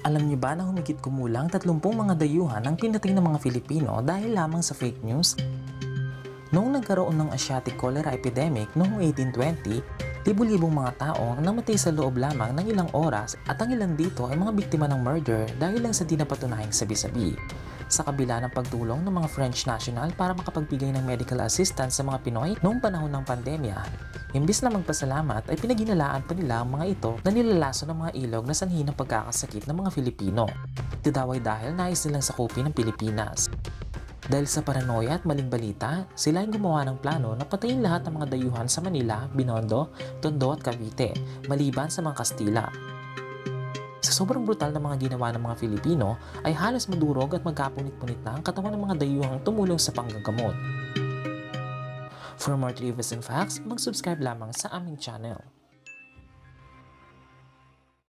Alam niyo ba na humigit kumulang 30 mga dayuhan ang pinatay ng mga Filipino dahil lamang sa fake news? Noong nagkaroon ng Asiatic Cholera Epidemic noong 1820, libu-libong mga tao ang namatay sa loob lamang ng ilang oras at ang ilan dito ay mga biktima ng murder dahil lang sa di napatunahing sabi-sabi. Sa kabila ng pagtulong ng mga French national para makapagbigay ng medical assistance sa mga Pinoy noong panahon ng pandemya, imbis na magpasalamat ay pinaghinalaan pa nila ang mga ito na nilalaso ng mga ilog na sanhi ng pagkakasakit ng mga Filipino. Ito daw ay dahil nais nilang sakupin ng Pilipinas. Dahil sa paranoia at maling balita, sila ay gumawa ng plano na patayin lahat ng mga dayuhan sa Manila, Binondo, Tondo at Cavite, maliban sa mga Kastila. Sa sobrang brutal na mga ginawa ng mga Filipino, ay halos madurog at magkapunit-punit na ang katawan ng mga dayuhang tumulong sa panggagamot. For more trivias and facts, mag-subscribe lamang sa aming channel.